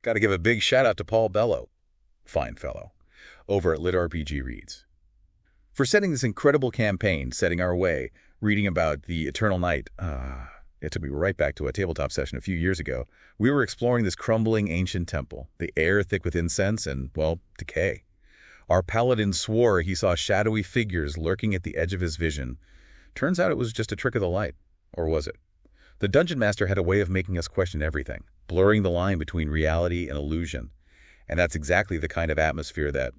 Got to give a big shout out to Paul Bello, fine fellow, over at Lit RPG Reads, for setting this incredible campaign, setting our way, reading about the Eternal Night. It took me right back to a tabletop session a few years ago. We were exploring this crumbling ancient temple, the air thick with incense and, well, decay. Our paladin swore he saw shadowy figures lurking at the edge of his vision. Turns out it was just a trick of the light. Or was it? The Dungeon Master had a way of making us question everything, blurring the line between reality and illusion. And that's exactly the kind of atmosphere that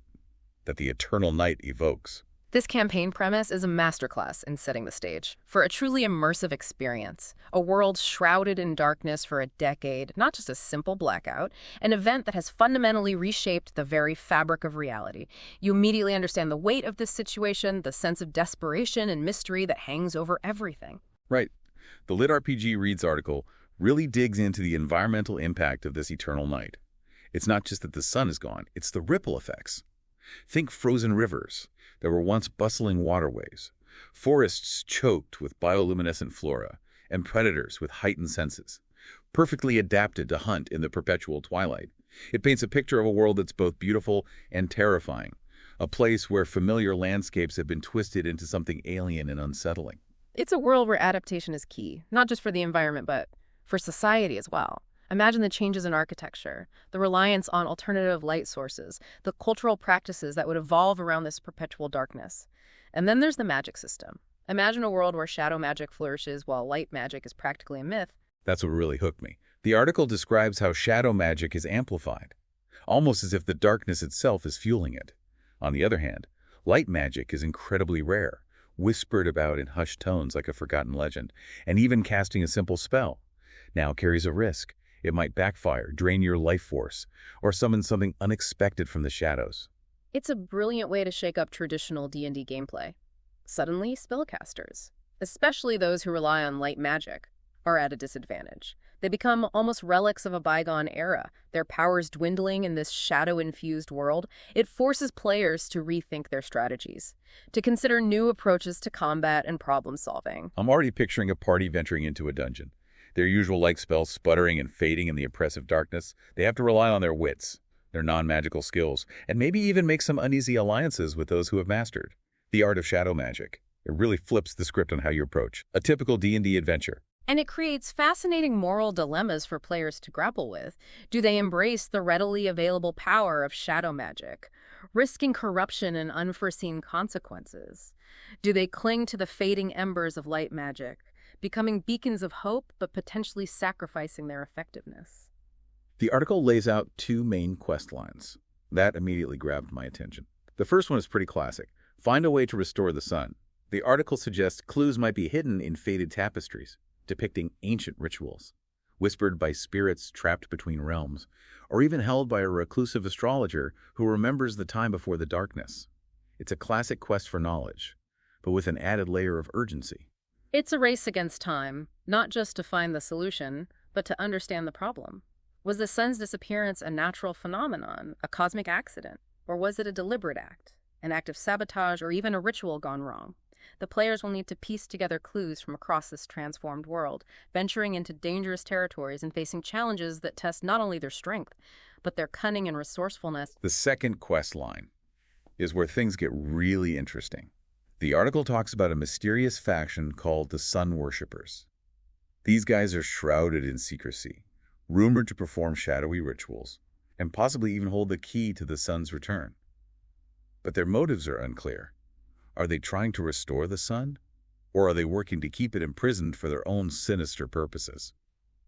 the Eternal Night evokes. This campaign premise is a masterclass in setting the stage for a truly immersive experience, a world shrouded in darkness for a decade, not just a simple blackout, an event that has fundamentally reshaped the very fabric of reality. You immediately understand the weight of this situation, the sense of desperation and mystery that hangs over everything. Right. The Lit RPG Reads article really digs into the environmental impact of this eternal night. It's not just that the sun is gone, it's the ripple effects. Think frozen rivers that were once bustling waterways, forests choked with bioluminescent flora, and predators with heightened senses, perfectly adapted to hunt in the perpetual twilight. It paints a picture of a world that's both beautiful and terrifying, a place where familiar landscapes have been twisted into something alien and unsettling. It's a world where adaptation is key, not just for the environment, but for society as well. Imagine the changes in architecture, the reliance on alternative light sources, the cultural practices that would evolve around this perpetual darkness. And then there's the magic system. Imagine a world where shadow magic flourishes while light magic is practically a myth. That's what really hooked me. The article describes how shadow magic is amplified, almost as if the darkness itself is fueling it. On the other hand, light magic is incredibly rare, whispered about in hushed tones like a forgotten legend, and even casting a simple spell now carries a risk. It might backfire, drain your life force, or summon something unexpected from the shadows. It's a brilliant way to shake up traditional D&D gameplay. Suddenly, spellcasters, especially those who rely on light magic, are at a disadvantage. They become almost relics of a bygone era, their powers dwindling in this shadow-infused world. It forces players to rethink their strategies, to consider new approaches to combat and problem-solving. I'm already picturing a party venturing into a dungeon. Their usual light spells sputtering and fading in the oppressive darkness. They have to rely on their wits, their non-magical skills, and maybe even make some uneasy alliances with those who have mastered the art of shadow magic. It really flips the script on how you approach a typical D&D adventure. And it creates fascinating moral dilemmas for players to grapple with. Do they embrace the readily available power of shadow magic, risking corruption and unforeseen consequences? Do they cling to the fading embers of light magic, becoming beacons of hope but potentially sacrificing their effectiveness? The article lays out two main quest lines. That immediately grabbed my attention. The first one is pretty classic. Find a way to restore the sun. The article suggests clues might be hidden in faded tapestries, depicting ancient rituals, whispered by spirits trapped between realms, or even held by a reclusive astrologer who remembers the time before the darkness. It's a classic quest for knowledge, but with an added layer of urgency. It's a race against time, not just to find the solution, but to understand the problem. Was the sun's disappearance a natural phenomenon, a cosmic accident, or was it a deliberate act, an act of sabotage, or even a ritual gone wrong? The players will need to piece together clues from across this transformed world, venturing into dangerous territories and facing challenges that test not only their strength, but their cunning and resourcefulness. The second quest line is where things get really interesting. The article talks about a mysterious faction called the Sun Worshippers. These guys are shrouded in secrecy, rumored to perform shadowy rituals, and possibly even hold the key to the sun's return. But their motives are unclear. Are they trying to restore the sun? Or are they working to keep it imprisoned for their own sinister purposes?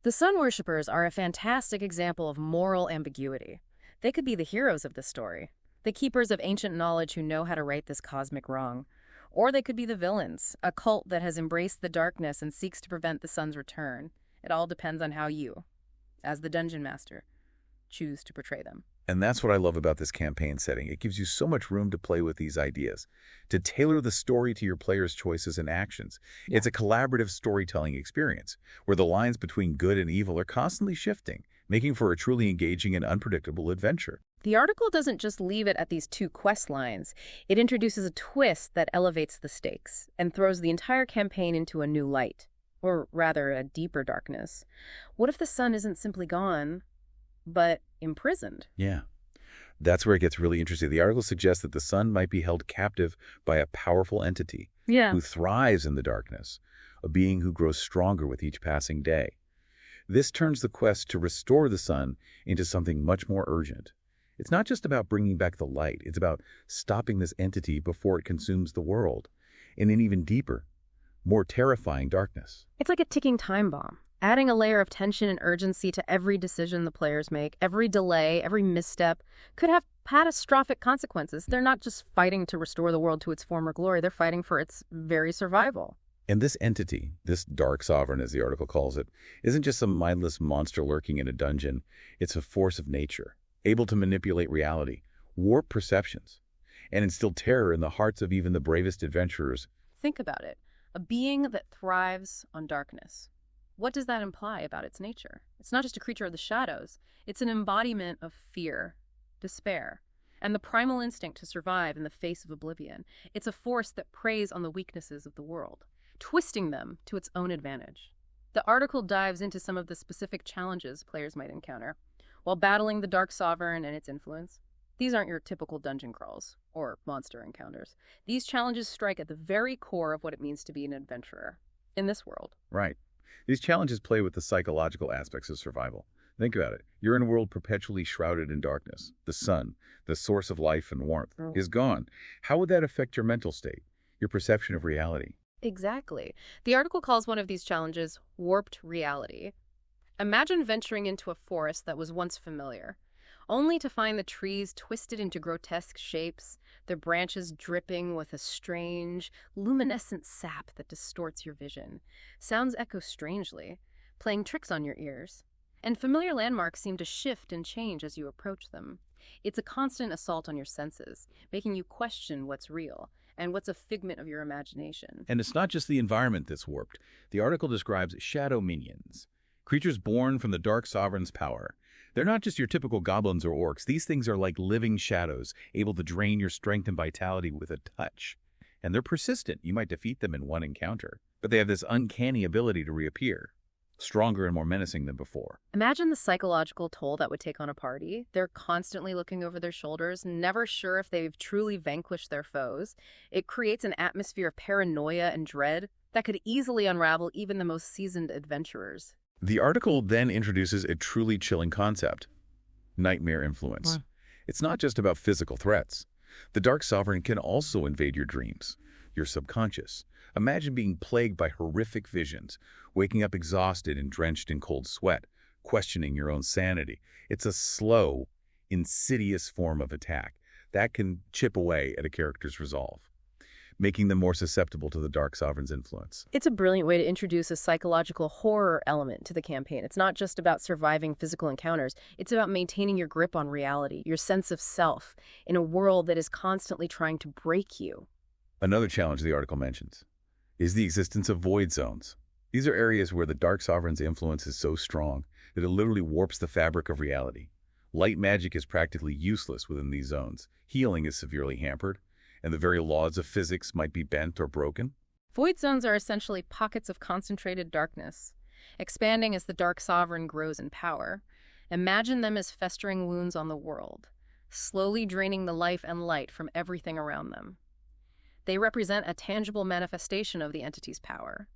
The Sun Worshippers are a fantastic example of moral ambiguity. They could be the heroes of this story, the keepers of ancient knowledge who know how to right this cosmic wrong. Or they could be the villains, a cult that has embraced the darkness and seeks to prevent the sun's return. It all depends on how you, as the Dungeon Master, choose to portray them. And that's what I love about this campaign setting. It gives you so much room to play with these ideas, to tailor the story to your players' choices and actions. Yeah. It's a collaborative storytelling experience, where the lines between good and evil are constantly shifting, making for a truly engaging and unpredictable adventure. The article doesn't just leave it at these two quest lines. It introduces a twist that elevates the stakes and throws the entire campaign into a new light, or rather a deeper darkness. What if the sun isn't simply gone, but imprisoned. Yeah. That's where it gets really interesting. The article suggests that the sun might be held captive by a powerful entity Yeah. who thrives in the darkness, a being who grows stronger with each passing day. This turns the quest to restore the sun into something much more urgent. It's not just about bringing back the light. It's about stopping this entity before it consumes the world in an even deeper, more terrifying darkness. It's like a ticking time bomb, adding a layer of tension and urgency to every decision the players make. Every delay, every misstep could have catastrophic consequences. They're not just fighting to restore the world to its former glory. They're fighting for its very survival. And this entity, this dark sovereign as the article calls it, isn't just some mindless monster lurking in a dungeon. It's a force of nature, able to manipulate reality, warp perceptions, and instill terror in the hearts of even the bravest adventurers. Think about it. A being that thrives on darkness. What does that imply about its nature? It's not just a creature of the shadows. It's an embodiment of fear, despair, and the primal instinct to survive in the face of oblivion. It's a force that preys on the weaknesses of the world, twisting them to its own advantage. The article dives into some of the specific challenges players might encounter while battling the Dark Sovereign and its influence. These aren't your typical dungeon crawls or monster encounters. These challenges strike at the very core of what it means to be an adventurer in this world. Right. These challenges play with the psychological aspects of survival. Think about it. You're in a world perpetually shrouded in darkness. The sun, the source of life and warmth, is gone. How would that affect your mental state, your perception of reality? Exactly. The article calls one of these challenges warped reality. Imagine venturing into a forest that was once familiar, only to find the trees twisted into grotesque shapes, their branches dripping with a strange, luminescent sap that distorts your vision. Sounds echo strangely, playing tricks on your ears. And familiar landmarks seem to shift and change as you approach them. It's a constant assault on your senses, making you question what's real and what's a figment of your imagination. And it's not just the environment that's warped. The article describes shadow minions, creatures born from the Dark Sovereign's power. They're not just your typical goblins or orcs. These things are like living shadows, able to drain your strength and vitality with a touch. And they're persistent. You might defeat them in one encounter, but they have this uncanny ability to reappear, stronger and more menacing than before. Imagine the psychological toll that would take on a party. They're constantly looking over their shoulders, never sure if they've truly vanquished their foes. It creates an atmosphere of paranoia and dread that could easily unravel even the most seasoned adventurers. The article then introduces a truly chilling concept: nightmare influence. Wow. It's not just about physical threats. The Dark Sovereign can also invade your dreams, your subconscious. Imagine being plagued by horrific visions, waking up exhausted and drenched in cold sweat, questioning your own sanity. It's a slow, insidious form of attack that can chip away at a character's resolve, making them more susceptible to the Dark Sovereign's influence. It's a brilliant way to introduce a psychological horror element to the campaign. It's not just about surviving physical encounters. It's about maintaining your grip on reality, your sense of self, in a world that is constantly trying to break you. Another challenge the article mentions is the existence of void zones. These are areas where the Dark Sovereign's influence is so strong that it literally warps the fabric of reality. Light magic is practically useless within these zones. Healing is severely hampered, and the very laws of physics might be bent or broken. Void zones are essentially pockets of concentrated darkness, expanding as the Dark Sovereign grows in power. Imagine them as festering wounds on the world, slowly draining the life and light from everything around them. They represent a tangible manifestation of the entity's power,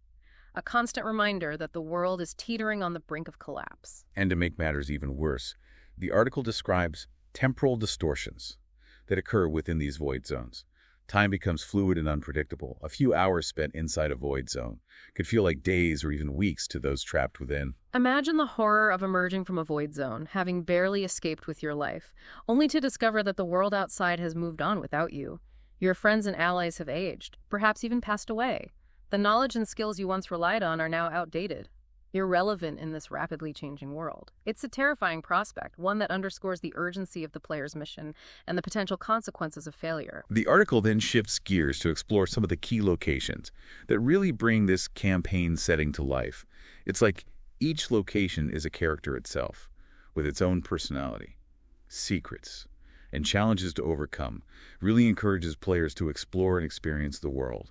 a constant reminder that the world is teetering on the brink of collapse. And to make matters even worse, the article describes temporal distortions that occur within these void zones. Time becomes fluid and unpredictable. A few hours spent inside a void zone could feel like days or even weeks to those trapped within. Imagine the horror of emerging from a void zone, having barely escaped with your life, only to discover that the world outside has moved on without you. Your friends and allies have aged, perhaps even passed away. The knowledge and skills you once relied on are now outdated, irrelevant in this rapidly changing world. It's a terrifying prospect, one that underscores the urgency of the player's mission and the potential consequences of failure. The article then shifts gears to explore some of the key locations that really bring this campaign setting to life. It's like each location is a character itself, with its own personality, secrets, and challenges to overcome. Really encourages players to explore and experience the world,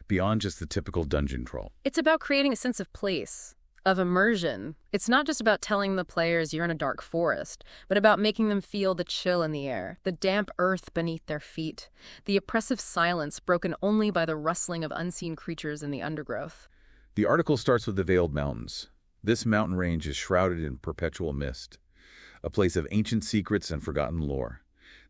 beyond just the typical dungeon crawl. It's about creating a sense of place, of immersion. It's not just about telling the players you're in a dark forest, but about making them feel the chill in the air, the damp earth beneath their feet, the oppressive silence broken only by the rustling of unseen creatures in the undergrowth. The article starts with the Veiled Mountains. This mountain range is shrouded in perpetual mist, a place of ancient secrets and forgotten lore.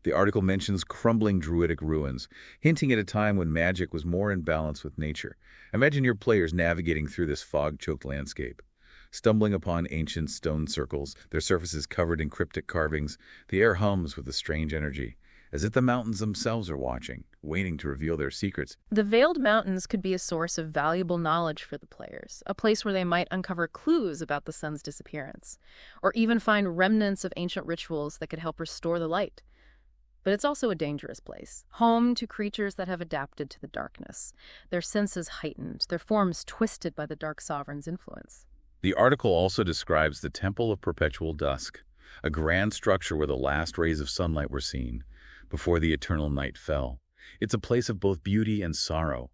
The article mentions crumbling druidic ruins, hinting at a time when magic was more in balance with nature. Imagine your players navigating through this fog-choked landscape, stumbling upon ancient stone circles, their surfaces covered in cryptic carvings. The air hums with a strange energy, as if the mountains themselves are watching, waiting to reveal their secrets. The Veiled Mountains could be a source of valuable knowledge for the players, a place where they might uncover clues about the sun's disappearance, or even find remnants of ancient rituals that could help restore the light. But it's also a dangerous place, home to creatures that have adapted to the darkness, their senses heightened, their forms twisted by the Dark Sovereign's influence. The article also describes the Temple of Perpetual Dusk, a grand structure where the last rays of sunlight were seen before the eternal night fell. It's a place of both beauty and sorrow,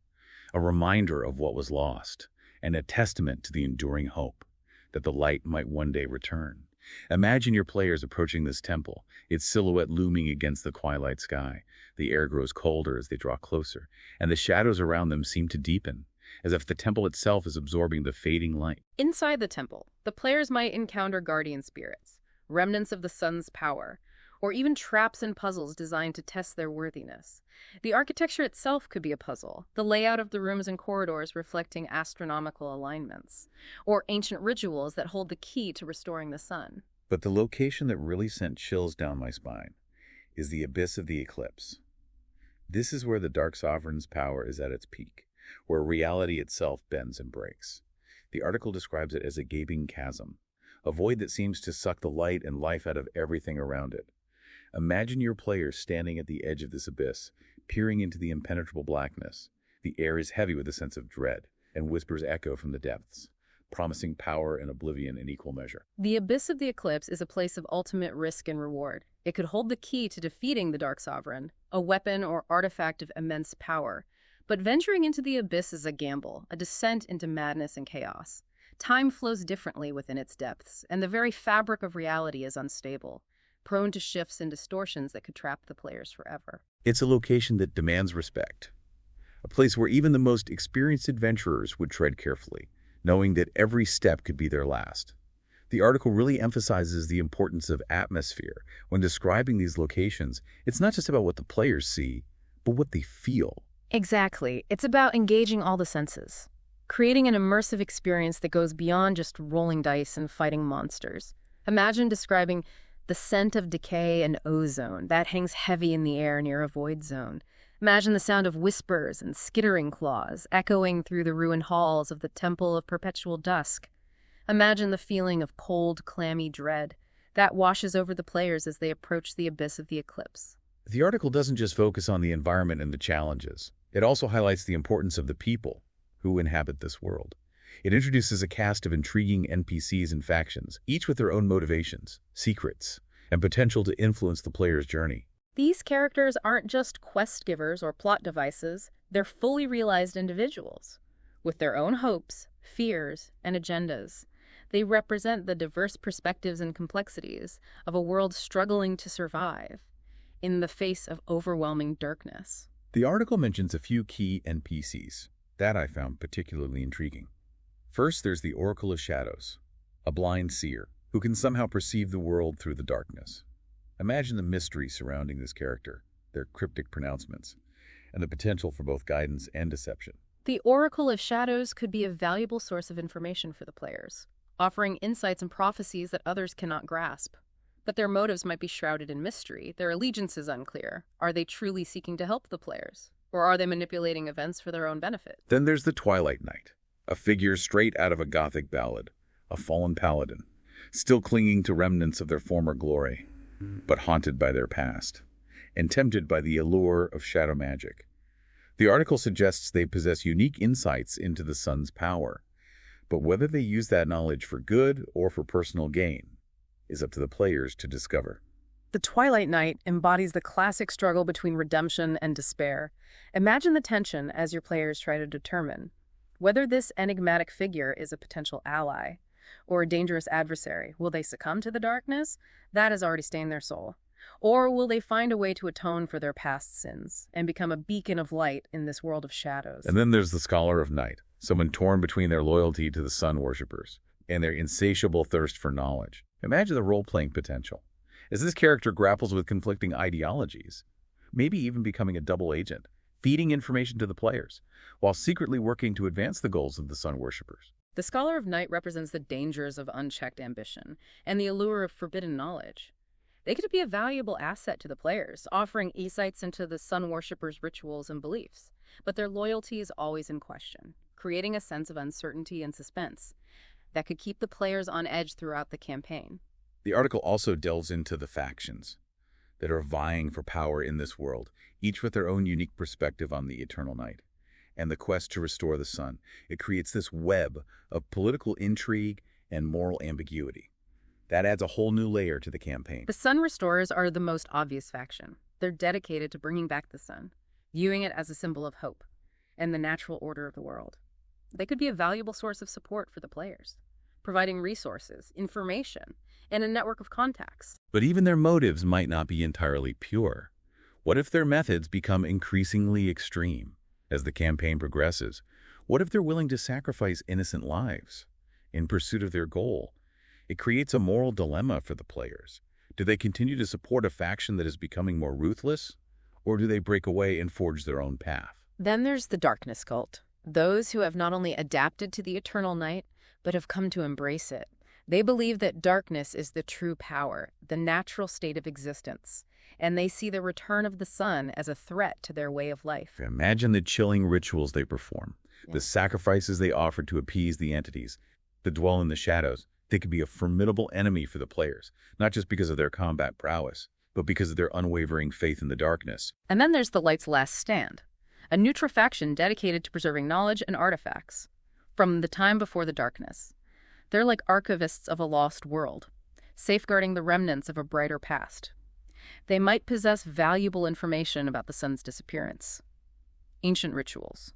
a reminder of what was lost, and a testament to the enduring hope that the light might one day return. Imagine your players approaching this temple, its silhouette looming against the twilight sky. The air grows colder as they draw closer, and the shadows around them seem to deepen, as if the temple itself is absorbing the fading light. Inside the temple, the players might encounter guardian spirits, remnants of the sun's power, or even traps and puzzles designed to test their worthiness. The architecture itself could be a puzzle, the layout of the rooms and corridors reflecting astronomical alignments, or ancient rituals that hold the key to restoring the sun. But the location that really sent chills down my spine is the abyss of the eclipse. This is where the Dark Sovereign's power is at its peak, where reality itself bends and breaks. The article describes it as a gaping chasm, a void that seems to suck the light and life out of everything around it. Imagine your players standing at the edge of this abyss, peering into the impenetrable blackness. The air is heavy with a sense of dread, and whispers echo from the depths, promising power and oblivion in equal measure. The abyss of the eclipse is a place of ultimate risk and reward. It could hold the key to defeating the Dark Sovereign, a weapon or artifact of immense power. But venturing into the abyss is a gamble, a descent into madness and chaos. Time flows differently within its depths, and the very fabric of reality is unstable, prone to shifts and distortions that could trap the players forever. It's a location that demands respect, a place where even the most experienced adventurers would tread carefully, knowing that every step could be their last. The article really emphasizes the importance of atmosphere. When describing these locations, it's not just about what the players see, but what they feel. Exactly. It's about engaging all the senses, creating an immersive experience that goes beyond just rolling dice and fighting monsters. Imagine describing the scent of decay and ozone that hangs heavy in the air near a void zone. Imagine the sound of whispers and skittering claws echoing through the ruined halls of the Temple of Perpetual Dusk. Imagine the feeling of cold, clammy dread that washes over the players as they approach the abyss of the eclipse. The article doesn't just focus on the environment and the challenges. It also highlights the importance of the people who inhabit this world. It introduces a cast of intriguing NPCs and factions, each with their own motivations, secrets, and potential to influence the player's journey. These characters aren't just quest givers or plot devices, they're fully realized individuals, with their own hopes, fears, and agendas. They represent the diverse perspectives and complexities of a world struggling to survive in the face of overwhelming darkness. The article mentions a few key NPCs that I found particularly intriguing. First, there's the Oracle of Shadows, a blind seer who can somehow perceive the world through the darkness. Imagine the mystery surrounding this character, their cryptic pronouncements, and the potential for both guidance and deception. The Oracle of Shadows could be a valuable source of information for the players, offering insights and prophecies that others cannot grasp. But their motives might be shrouded in mystery. Their allegiance is unclear. Are they truly seeking to help the players? Or are they manipulating events for their own benefit? Then there's the Twilight Knight, a figure straight out of a Gothic ballad, a fallen paladin, still clinging to remnants of their former glory, but haunted by their past, and tempted by the allure of shadow magic. The article suggests they possess unique insights into the sun's power, but whether they use that knowledge for good or for personal gain is up to the players to discover. The Twilight Knight embodies the classic struggle between redemption and despair. Imagine the tension as your players try to determine whether this enigmatic figure is a potential ally or a dangerous adversary, will they succumb to the darkness? That has already stained their soul. Or will they find a way to atone for their past sins and become a beacon of light in this world of shadows? And then there's the Scholar of Night, someone torn between their loyalty to the sun worshippers and their insatiable thirst for knowledge. Imagine the role-playing potential. As this character grapples with conflicting ideologies, maybe even becoming a double agent, feeding information to the players, while secretly working to advance the goals of the sun worshippers. The Scholar of Night represents the dangers of unchecked ambition and the allure of forbidden knowledge. They could be a valuable asset to the players, offering insights into the sun worshippers' rituals and beliefs, but their loyalty is always in question, creating a sense of uncertainty and suspense that could keep the players on edge throughout the campaign. The article also delves into the factions that are vying for power in this world, each with their own unique perspective on the eternal night and the quest to restore the sun. It creates this web of political intrigue and moral ambiguity. That adds a whole new layer to the campaign. The Sun Restorers are the most obvious faction. They're dedicated to bringing back the sun, viewing it as a symbol of hope and the natural order of the world. They could be a valuable source of support for the players, providing resources, information, and a network of contacts. But even their motives might not be entirely pure. What if their methods become increasingly extreme as the campaign progresses? What if they're willing to sacrifice innocent lives in pursuit of their goal? It creates a moral dilemma for the players. Do they continue to support a faction that is becoming more ruthless, or do they break away and forge their own path? Then there's the Darkness Cult, those who have not only adapted to the eternal night, but have come to embrace it. They believe that darkness is the true power, the natural state of existence, and they see the return of the sun as a threat to their way of life. Imagine the chilling rituals they perform, the sacrifices they offer to appease the entities that dwell in the shadows. They could be a formidable enemy for the players, not just because of their combat prowess, but because of their unwavering faith in the darkness. And then there's the Light's Last Stand, a neutral faction dedicated to preserving knowledge and artifacts from the time before the darkness. They're like archivists of a lost world, safeguarding the remnants of a brighter past. They might possess valuable information about the sun's disappearance, ancient rituals,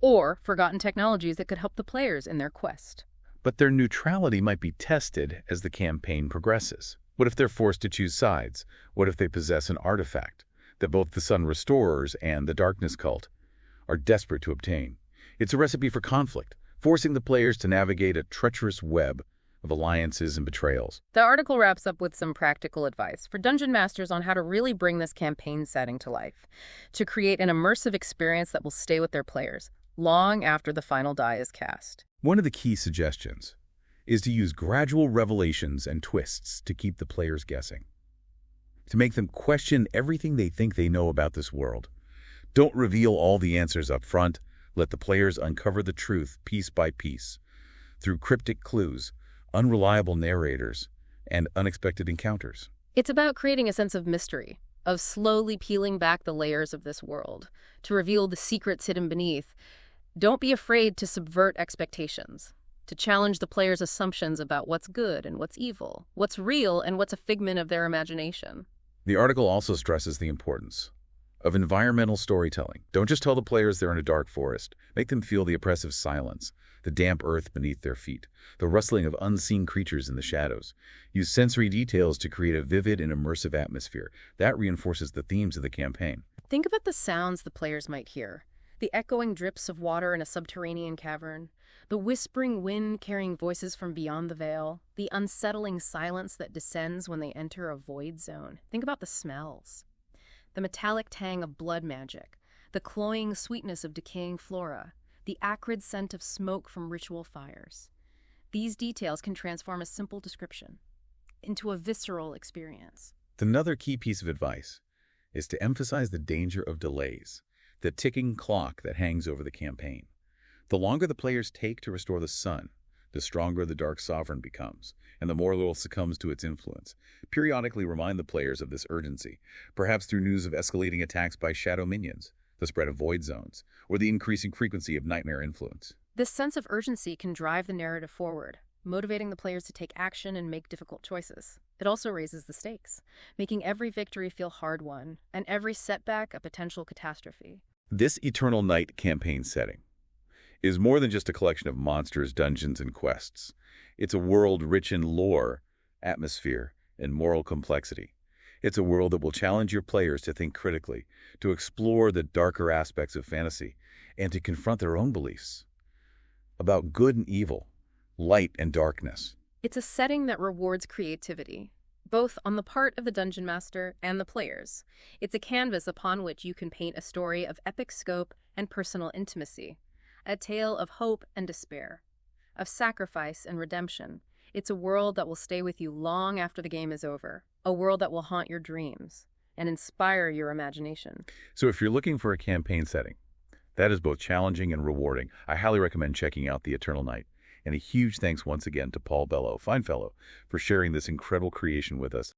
or forgotten technologies that could help the players in their quest. But their neutrality might be tested as the campaign progresses. What if they're forced to choose sides? What if they possess an artifact that both the Sun Restorers and the Darkness Cult are desperate to obtain? It's a recipe for conflict, forcing the players to navigate a treacherous web of alliances and betrayals. The article wraps up with some practical advice for dungeon masters on how to really bring this campaign setting to life, to create an immersive experience that will stay with their players long after the final die is cast. One of the key suggestions is to use gradual revelations and twists to keep the players guessing, to make them question everything they think they know about this world. Don't reveal all the answers up front. Let the players uncover the truth piece by piece through cryptic clues, unreliable narrators, and unexpected encounters. It's about creating a sense of mystery, of slowly peeling back the layers of this world to reveal the secrets hidden beneath. Don't be afraid to subvert expectations, to challenge the players' assumptions about what's good and what's evil, what's real and what's a figment of their imagination. The article also stresses the importance of environmental storytelling. Don't just tell the players they're in a dark forest. Make them feel the oppressive silence, the damp earth beneath their feet, the rustling of unseen creatures in the shadows. Use sensory details to create a vivid and immersive atmosphere. That reinforces the themes of the campaign. Think about the sounds the players might hear. The echoing drips of water in a subterranean cavern, the whispering wind carrying voices from beyond the veil, the unsettling silence that descends when they enter a void zone. Think about the smells. The metallic tang of blood magic, the cloying sweetness of decaying flora, the acrid scent of smoke from ritual fires. These details can transform a simple description into a visceral experience. Another key piece of advice is to emphasize the danger of delays, the ticking clock that hangs over the campaign. The longer the players take to restore the sun, the stronger the Dark Sovereign becomes, and the more it succumbs to its influence. Periodically remind the players of this urgency, perhaps through news of escalating attacks by shadow minions, the spread of void zones, or the increasing frequency of nightmare influence. This sense of urgency can drive the narrative forward, motivating the players to take action and make difficult choices. It also raises the stakes, making every victory feel hard-won, and every setback a potential catastrophe. This Eternal Night campaign setting is more than just a collection of monsters, dungeons, and quests. It's a world rich in lore, atmosphere, and moral complexity. It's a world that will challenge your players to think critically, to explore the darker aspects of fantasy, and to confront their own beliefs about good and evil, light and darkness. It's a setting that rewards creativity, both on the part of the dungeon master and the players. It's a canvas upon which you can paint a story of epic scope and personal intimacy, a tale of hope and despair, of sacrifice and redemption. It's a world that will stay with you long after the game is over, a world that will haunt your dreams and inspire your imagination. So if you're looking for a campaign setting that is both challenging and rewarding, I highly recommend checking out The Eternal Night. And a huge thanks once again to Paul Bello, fine fellow, for sharing this incredible creation with us.